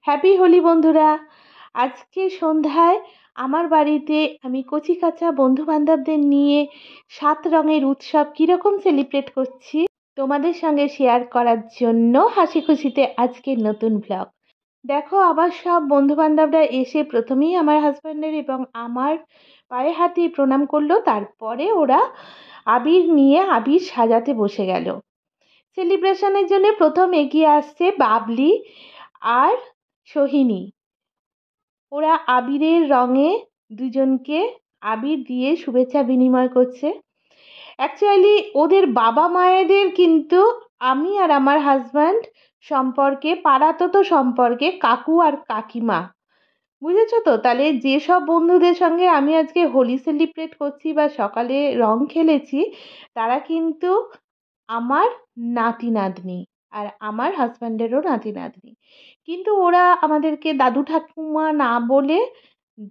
Happy Holi বন্ধুরা। আজকে সন্ধ্যায় আমার বাড়িতে আমি কচিকাঁচা বন্ধুবান্ধবদের নিয়ে ৭ রঙের উৎসব কীরকম সেলিব্রেট করছি তোমাদের সঙ্গে শেয়ার করার জন্য হাসি খুশিতে আজকের নতুন ব্লগ। দেখো, আবার সব বন্ধুবান্ধবরা এসে প্রথমেই আমার হাজব্যান্ডের এবং আমার পায়ে হাতে প্রণাম করলো, তারপরে ওরা আবির নিয়ে আবির সাজাতে বসে গেল। সেলিব্রেশনের জন্য প্রথম এগিয়ে আসছে বাবলি আর সোহিনী। ওরা আবিরের রঙে দুজনকে আবির দিয়ে শুভেচ্ছা বিনিময় করছে। অ্যাকচুয়ালি ওদের বাবা মায়েদের কিন্তু আমি আর আমার হাজব্যান্ড সম্পর্কে পাড়াতো সম্পর্কে কাকু আর কাকিমা, বুঝেছো তো? তাহলে যেসব বন্ধুদের সঙ্গে আমি আজকে হোলি সেলিব্রেট করছি বা সকালে রং খেলেছি, তারা কিন্তু আমার নাতি নাতনি আর আমার হাজব্যান্ডেরও নাতি নাতনি। কিন্তু ওরা আমাদেরকে দাদু ঠাকুমা না বলে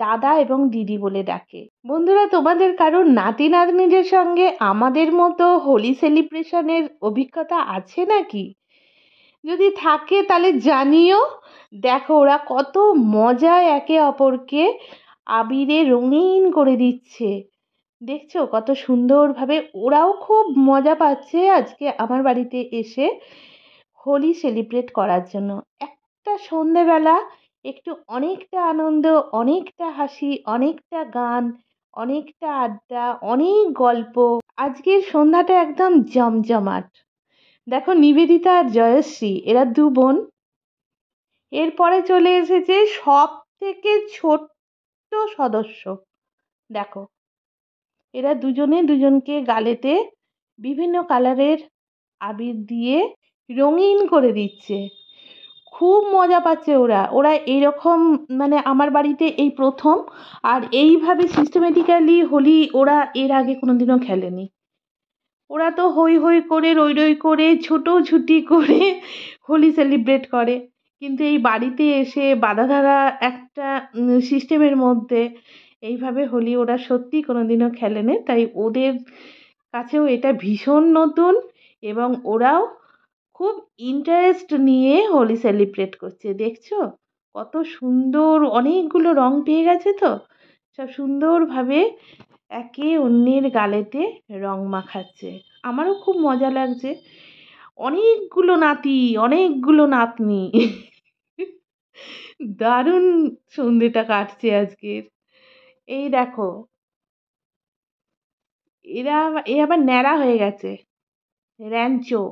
দাদা এবং দিদি বলে ডাকে। বন্ধুরা, তোমাদের কারোর নাতি নাতনিদের সঙ্গে আমাদের মতো হোলি সেলিব্রেশনের অভিজ্ঞতা আছে নাকি? যদি থাকে তাহলে জানিও। দেখো, ওরা কত মজায় একে অপরকে আবিরে রঙিন করে দিচ্ছে। দেখছো কত সুন্দরভাবে? ওরাও খুব মজা পাচ্ছে আজকে আমার বাড়িতে এসে হোলি সেলিব্রেট করার জন্য। একটা সন্ধেবেলা একটু অনেকটা আনন্দ, অনেকটা হাসি, অনেকটা গান, অনেকটা আড্ডা, অনেক গল্প। আজকের সন্ধ্যাটা একদম জমজমাট। দেখো, নিবেদিতা আর জয়শ্রী এরা দু বোন। এরপরে চলে এসেছে সব থেকে ছোট্ট সদস্য। দেখো, এরা দুজনে দুজনকে গালেতে বিভিন্ন কালারের আবির দিয়ে রঙিন করে দিচ্ছে। খুব মজা পাচ্ছে ওরা। ওরা এইরকম মানে আমার বাড়িতে এই প্রথম, আর এইভাবে সিস্টেমেটিক্যালি হোলি ওরা এর আগে কোনোদিনও খেলেনি। ওরা তো হই হই করে রই রই করে ছুটোছুটি করে হোলি সেলিব্রেট করে, কিন্তু এই বাড়িতে এসে বাঁধাধরা একটা সিস্টেমের মধ্যে এইভাবে হোলি ওরা সত্যি কোনোদিনও খেলেনি। তাই ওদের কাছেও এটা ভীষণ নতুন এবং ওরাও খুব ইন্টারেস্ট নিয়ে হোলি সেলিব্রেট করছে। দেখছো কত সুন্দর, অনেকগুলো রং পেয়ে গেছে তো, সব সুন্দরভাবে একে অন্যের গালেতে রং মাখাচ্ছে। আমারও খুব মজা লাগছে। অনেকগুলো নাতি, অনেকগুলো নাতনি, দারুণ সন্ধেটা কাটছে আজকের। এই দেখো, এ আবার ন্যাড়া হয়ে গেছে। র্যাঞ্চো,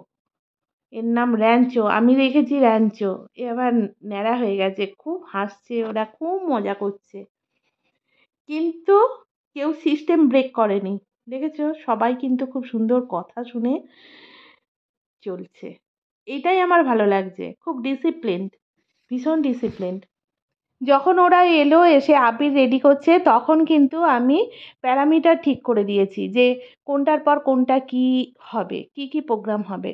এর নাম র্যাঞ্চো, আমি রেখেছি র্যাঞ্চো। এ আবার ন্যাড়া হয়ে গেছে। খুব হাসছে ওরা, খুব মজা করছে, কিন্তু কেউ সিস্টেম ব্রেক করেনি। দেখেছো, সবাই কিন্তু খুব সুন্দর কথা শুনে চলছে। এটাই আমার ভালো লাগছে। খুব ডিসিপ্লিনড, ভীষণ ডিসিপ্লিনড। যখন ওরা এলো, এসে আবির রেডি করছে, তখন কিন্তু আমি প্যারামিটার ঠিক করে দিয়েছি যে কোনটার পর কোনটা কি হবে, কি প্রোগ্রাম হবে।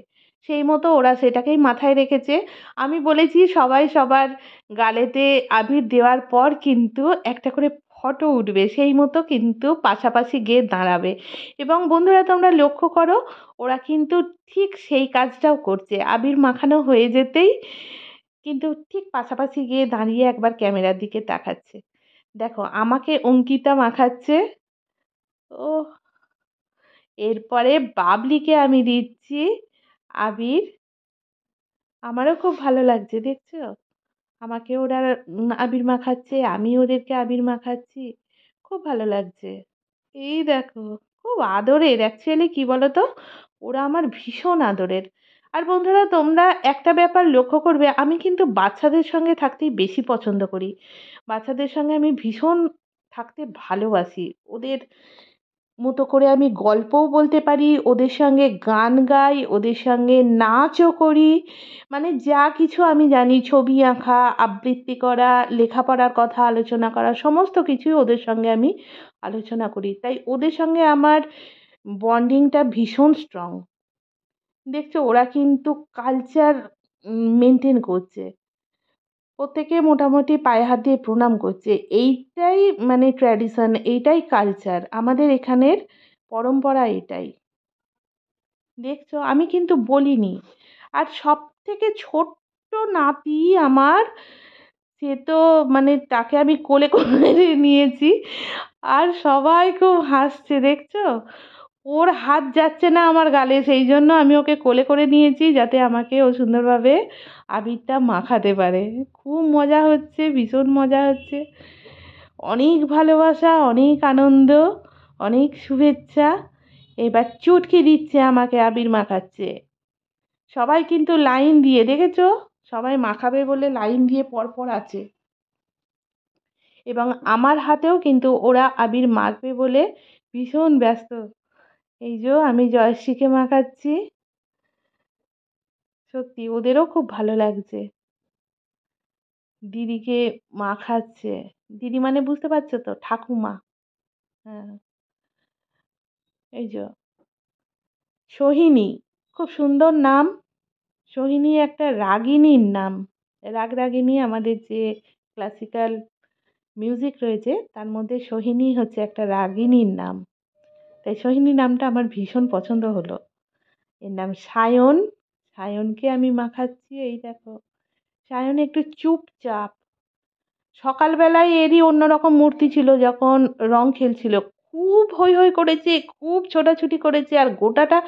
সেই মতো ওরা সেটাকেই মাথায় রেখেছে। আমি বলেছি সবাই সবার গালেতে আবির দেওয়ার পর কিন্তু একটা করে ফটো উঠবে, সেই মতো কিন্তু পাশাপাশি গিয়ে দাঁড়াবে। এবং বন্ধুরা, তোমরা লক্ষ্য করো, ওরা কিন্তু ঠিক সেই কাজটাও করছে। আবির মাখানো হয়ে যেতেই কিন্তু ঠিক পাশাপাশি গিয়ে দাঁড়িয়ে একবার ক্যামেরার দিকে তাকাচ্ছে। দেখো, আমাকে অঙ্কিতা মাখাচ্ছে। ও, এরপরে বাবলিকে আমি দিচ্ছি আবির। আমারও খুব ভালো লাগছে, দেখছো? আমাকে ওরা আবির মাখাচ্ছে, আমি ওদেরকে আবির মাখাচ্ছি। খুব ভালো লাগছে। এই দেখো, খুব আদরের। অ্যাকচুয়ালি কি বলতো, ওরা আমার ভীষণ আদরের। আর বন্ধুরা, তোমরা একটা ব্যাপার লক্ষ্য করবে, আমি কিন্তু বাচ্চাদের সঙ্গে থাকতেই বেশি পছন্দ করি। বাচ্চাদের সঙ্গে আমি ভীষণ থাকতে ভালোবাসি। ওদের মতো করে আমি গল্পও বলতে পারি, ওদের সঙ্গে গান গাই, ওদের সঙ্গে নাচও করি। মানে যা কিছু আমি জানি, ছবি আঁকা, আবৃত্তি করা, লেখাপড়ার কথা আলোচনা করা, সমস্ত কিছুই ওদের সঙ্গে আমি আলোচনা করি। তাই ওদের সঙ্গে আমার বন্ডিংটা ভীষণ স্ট্রং। দেখছো, ওরা কিন্তু কালচার মেনটেন করছে। প্রত্যেকে মোটামুটি পায়ে হাত দিয়ে প্রণাম করছে। এইটাই মানে ট্র্যাডিশন, এইটাই কালচার, আমাদের এখানের পরম্পরা এটাই। দেখছো, আমি কিন্তু বলিনি। আর সব থেকে ছোট্ট নাতি আমার সে তো মানে তাকে আমি কোলে করে নিয়েছি, আর সবাই খুব হাসছে দেখছো। ওর হাত যাচ্ছে না আমার গালে, সেই জন্য আমি ওকে কোলে করে নিয়েছি যাতে আমাকে ও সুন্দরভাবে আবিরটা মাখাতে পারে। খুব মজা হচ্ছে, ভীষণ মজা হচ্ছে, অনেক ভালোবাসা, অনেক আনন্দ, অনেক শুভেচ্ছা। এবার চুটকি দিচ্ছে আমাকে, আবির মাখাচ্ছে। সবাই কিন্তু লাইন দিয়ে, দেখেছো, সবাই মাখাবে বলে লাইন দিয়ে পরপর আছে, এবং আমার হাতেও কিন্তু ওরা আবির মাখবে বলে ভীষণ ব্যস্ত। এই যে আমি জয়শ্রীকে মাখাচ্ছি, সত্যি ওদেরও খুব ভালো লাগছে। দিদিকে মাখাচ্ছে, দিদি মানে বুঝতে পারছো তো, ঠাকুমা। হ্যাঁ, এই যে সোহিনী, খুব সুন্দর নাম। সোহিনী একটা রাগিনীর নাম। রাগরাগিনী আমাদের যে ক্লাসিক্যাল মিউজিক রয়েছে তার মধ্যে সোহিনী হচ্ছে একটা রাগিনীর নাম। তাই সোহিনী নামটা আমার ভীষণ পছন্দ হলো। এর নাম সায়ন। সায়নকে আমি মাখাচ্ছি, এই দেখো। সায়ন একটু চুপচাপ। সকালবেলায় এরই অন্যরকম মূর্তি ছিল, যখন রং খেলছিল খুব হৈ হৈ করেছে, খুব ছোটাছুটি করেছে, আর গোটাটা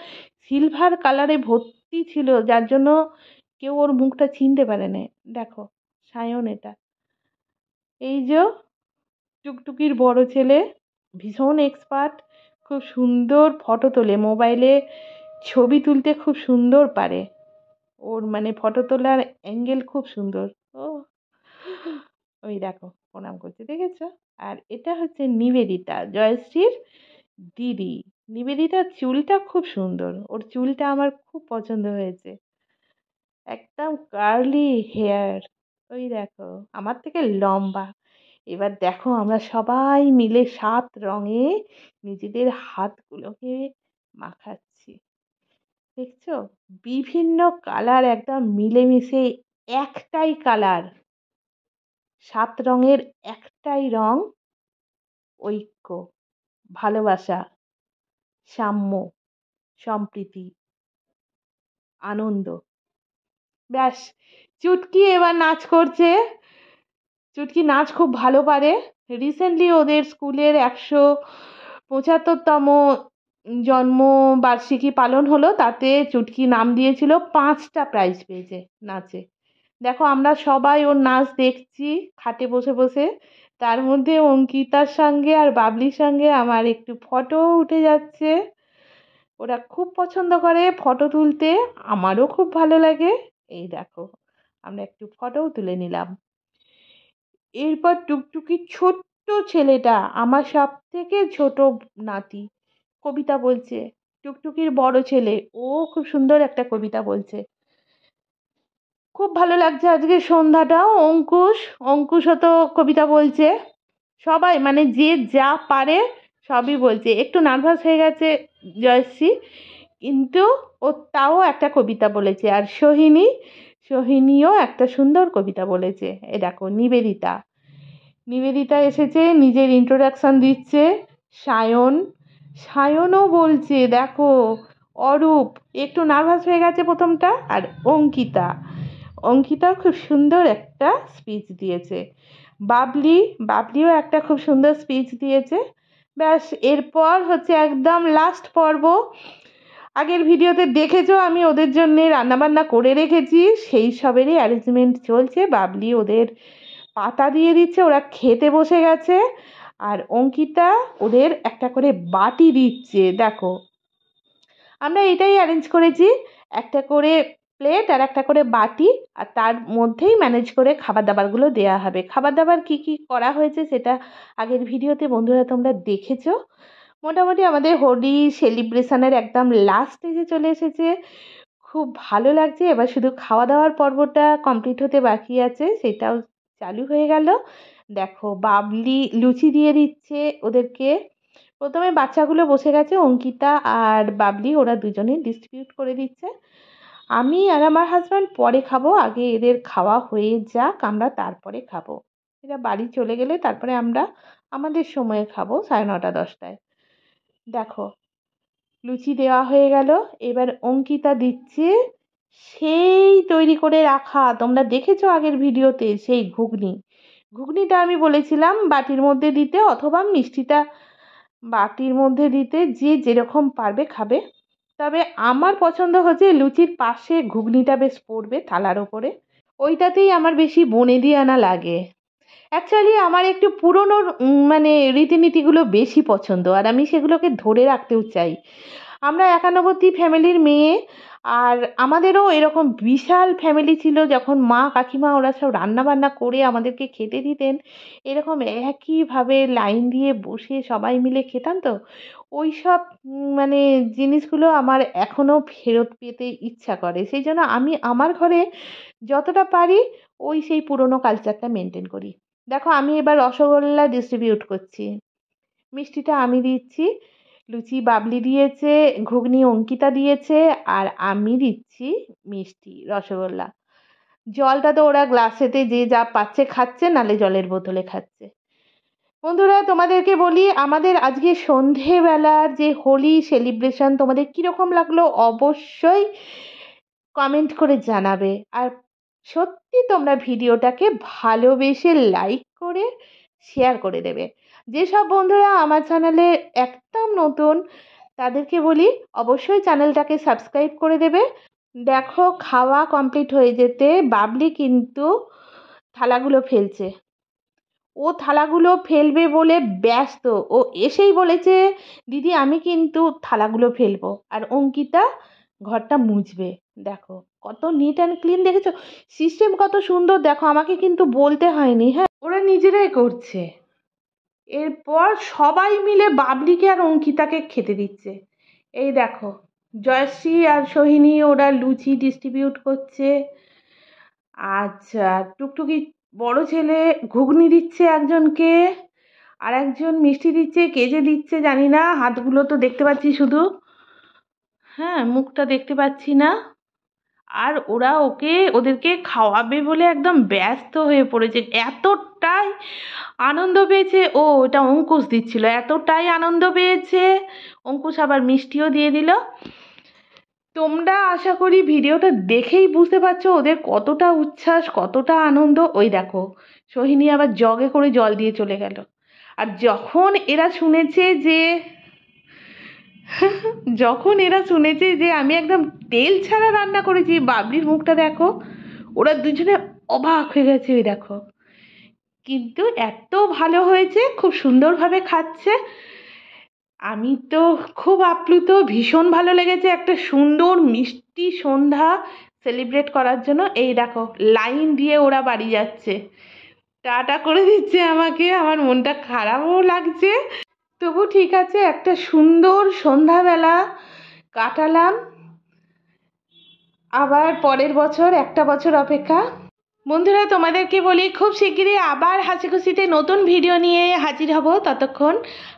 সিলভার কালারে ভর্তি ছিল, যার জন্য কেউ ওর মুখটা চিনতে পারে না। দেখো সায়ন এটা। এই যে টুকটুকির বড় ছেলে, ভীষণ এক্সপার্ট, খুব সুন্দর ফটো তোলে, মোবাইলে ছবি তুলতে খুব সুন্দর পারে। ওর মানে ফটো তোলার অ্যাঙ্গেল খুব সুন্দর। ও, ওই দেখো প্রণাম করছে, দেখেছো। আর এটা হচ্ছে নিবেদিতা, জয়শ্রীর দিদি। নিবেদিতার চুলটা খুব সুন্দর, ওর চুলটা আমার খুব পছন্দ হয়েছে, একদম কার্লি হেয়ার। ওই দেখো আমার থেকে লম্বা। এবার দেখো আমরা সবাই মিলে 7 রঙে নিজেদের হাতগুলোকে মাখাচ্ছি, দেখছো। বিভিন্ন কালার একদম মিলেমিশে একটাই কালার, 7 রঙের একটাই রং, ঐক্য, ভালোবাসা, সাম্য, সম্প্রীতি, আনন্দ। ব্যাস, চুটকি এবার নাচ করছে। চুটকি নাচ খুব ভালো পারে। রিসেন্টলি ওদের স্কুলের 175তম জন্মবার্ষিকী পালন হলো, তাতে চুটকি নাম দিয়েছিল, 5টা প্রাইজ পেয়েছে নাচে। দেখো আমরা সবাই ওর নাচ দেখছি খাটে বসে বসে। তার মধ্যে অঙ্কিতার সঙ্গে আর বাবলির সঙ্গে আমার একটু ফটো উঠে যাচ্ছে। ওরা খুব পছন্দ করে ফটো তুলতে, আমারও খুব ভালো লাগে। এই দেখো আমরা একটু ফটোও তুলে নিলাম। এরপর টুকটুকির ছোট্ট ছেলেটা, আমার সব থেকে ছোট নাতি, কবিতা বলছে। টুকটুকির বড় ছেলে, ও খুব সুন্দর একটা কবিতা বলছে। খুব ভালো লাগছে আজকে সন্ধ্যাটাও। অঙ্কুশও তো কবিতা বলছে। সবাই মানে যে যা পারে সবই বলছে। একটু নার্ভাস হয়ে গেছে জয়শ্রী, কিন্তু ও তাও একটা কবিতা বলেছে। আর সোহিনীও একটা সুন্দর কবিতা বলেছে। এ দেখো নিবেদিতা এসেছে, নিজের ইন্ট্রোডাকশন দিচ্ছে। সায়নও বলছে, দেখো। অরূপ একটু নার্ভাস হয়ে গেছে প্রথমটা। আর অঙ্কিতাও খুব সুন্দর একটা স্পিচ দিয়েছে। বাবলিও একটা খুব সুন্দর স্পিচ দিয়েছে। ব্যাস, এরপর হচ্ছে একদম লাস্ট পর্ব। আগের ভিডিওতে দেখেছো আমি ওদের জন্যে রান্নাবান্না করে রেখেছি, সেই সবেরই অ্যারেঞ্জমেন্ট চলছে। বাবলি ওদের পাতা দিয়ে দিচ্ছে, ওরা খেতে বসে গেছে। আর অঙ্কিতা ওদের একটা করে বাটি দিচ্ছে। দেখো আমরা এটাই অ্যারেঞ্জ করেছি, একটা করে প্লেট আর একটা করে বাটি, আর তার মধ্যেই ম্যানেজ করে খাবার দাবারগুলো দেওয়া হবে। খাবার দাবার কী কী করা হয়েছে সেটা আগের ভিডিওতে বন্ধুরা তোমরা দেখেছো। মোটামুটি আমাদের হোলি সেলিব্রেশনের একদম লাস্ট স্টেজে চলে এসেছে। খুব ভালো লাগছে। এবার শুধু খাওয়া দাওয়ার পর্বটা কমপ্লিট হতে বাকি আছে, সেটাও চালু হয়ে গেল। দেখো বাবলি লুচি দিয়ে দিচ্ছে ওদেরকে। প্রথমে বাচ্চাগুলো বসে গেছে, অঙ্কিতা আর বাবলি, ওরা দুজনেই ডিস্ট্রিবিউট করে দিচ্ছে। আমি আর আমার হাজব্যান্ড পরে খাবো, আগে এদের খাওয়া হয়ে যাক, আমরা তারপরে খাবো। এরা বাড়ি চলে গেলে তারপরে আমরা আমাদের সময়ে খাবো, 9:30-10টায়। দেখো লুচি দেওয়া হয়ে গেল, এবার অঙ্কিতা দিচ্ছে সেই তৈরি করে রাখা, তোমরা দেখেছো আগের ভিডিওতে, সেই ঘুগনিটা আমি বলেছিলাম বাটির মধ্যে দিতে, অথবা মিষ্টিটা বাটির মধ্যে দিতে, যে যেরকম পারবে খাবে। তবে আমার পছন্দ হচ্ছে লুচির পাশে ঘুগনিটা বেশ পড়বে থালার ওপরে, ওইটাতেই আমার বেশি বনেদি আনা লাগে। অ্যাকচুয়ালি আমার একটু পুরনো মানে রীতিনীতিগুলো বেশি পছন্দ, আর আমি সেগুলোকে ধরে রাখতেও চাই। আমরা একান্নবর্তী ফ্যামিলির মেয়ে, আর আমাদেরও এরকম বিশাল ফ্যামিলি ছিল। যখন মা কাকিমা ওরা সব রান্না বান্না করে আমাদেরকে খেতে দিতেন, এরকম একইভাবে লাইন দিয়ে বসে সবাই মিলে খেতাম। তো ওই সব মানে জিনিসগুলো আমার এখনও ফেরত পেতে ইচ্ছা করে। সেই জন্য আমি আমার ঘরে যতটা পারি সেই পুরনো কালচারটা মেনটেন করি। দেখো, আমি এবার রসগোল্লা ডিস্ট্রিবিউট করছি। মিষ্টিটা আমি দিচ্ছি, লুচি বাবলি দিয়েছে, ঘুগনি অঙ্কিতা দিয়েছে, আর আমি দিচ্ছি মিষ্টি রসগোল্লা। জলটা তো ওরা গ্লাসেতে যে যা পাচ্ছে খাচ্ছে, নালে জলের বোতলে খাচ্ছে। বন্ধুরা, তোমাদেরকে বলি, আমাদের আজকে সন্ধেবেলার যে হোলি সেলিব্রেশন তোমাদের কীরকম লাগলো অবশ্যই কমেন্ট করে জানাবে। আর সত্যি তোমরা ভিডিওটাকে ভালোবেসে লাইক করে শেয়ার করে দেবে। যেসব বন্ধুরা আমার চ্যানেলে একদম নতুন, তাদেরকে বলি অবশ্যই চ্যানেলটাকে সাবস্ক্রাইব করে দেবে। দেখো, খাওয়া কমপ্লিট হয়ে যেতে বাবলি কিন্তু থালাগুলো ফেলছে। ও থালাগুলো ফেলবে বলে ব্যস্ত, ও এসেই বলেছে দিদি আমি কিন্তু থালাগুলো ফেলবো, আর অঙ্কিতা ঘরটা মুছবে। দেখো কত নিট অ্যান্ড ক্লিন, দেখেছো সিস্টেম কত সুন্দর। দেখো, আমাকে কিন্তু বলতে হয়নি, হ্যাঁ ওরা নিজেরাই করছে। এরপর সবাই মিলে বাবলিকে আর অঙ্কিতাকে খেতে দিচ্ছে। এই দেখো, জয়শ্রী আর সোহিনী ওরা লুচি ডিস্ট্রিবিউট করছে। আচ্ছা, টুকটুকি বড় ছেলে ঘুগনি দিচ্ছে একজনকে, আর একজন মিষ্টি দিচ্ছে। কে যে দিচ্ছে জানি না, হাতগুলো তো দেখতে পাচ্ছি শুধু, হ্যাঁ মুখটা দেখতে পাচ্ছি না। আর ওরা ওদেরকে খাওয়াবে বলে একদম ব্যস্ত হয়ে পড়েছে। এতটাই আনন্দ পেয়েছে, এটা অঙ্কুশ দিচ্ছিল, এতটাই আনন্দ পেয়েছে অঙ্কুশ আবার মিষ্টিও দিয়ে দিল। তোমরা আশা করি ভিডিওটা দেখেই বুঝতে পারছো ওদের কতটা উচ্ছ্বাস, কতটা আনন্দ। ওই দেখো, সোহিনী আবার জগে করে জল দিয়ে চলে গেল। আর যখন এরা শুনেছে যে আমি একদম তেল ছাড়া রান্না করেছি, বাবলির মুখটা দেখো, ওরা দুজনে অবাক হয়ে গেছে। ওই দেখো, কিন্তু এত ভালো হয়েছে, খুব সুন্দরভাবে খাচ্ছে। আমি তো খুব আপ্লুত, ভীষণ ভালো লেগেছে একটা সুন্দর মিষ্টি সন্ধ্যা সেলিব্রেট করার জন্য। এই দেখো, লাইন দিয়ে ওরা বাড়ি যাচ্ছে, টাটা করে দিচ্ছে আমাকে। আমার মনটা খারাপও লাগছে, তবু ঠিক আছে, একটা সুন্দর সন্ধ্যাবেলা কাটালাম। আবার পরের বছর, একটা বছর অপেক্ষা। বন্ধুরা, তোমাদেরকে বলি খুব শিগগিরই আবার হাসি খুশিতে নতুন ভিডিও নিয়ে হাজির হব। ততক্ষণ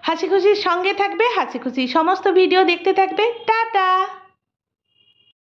হাসি খুশির সঙ্গে থাকবে, হাসি খুশি সমস্ত ভিডিও দেখতে থাকবে। টাটা।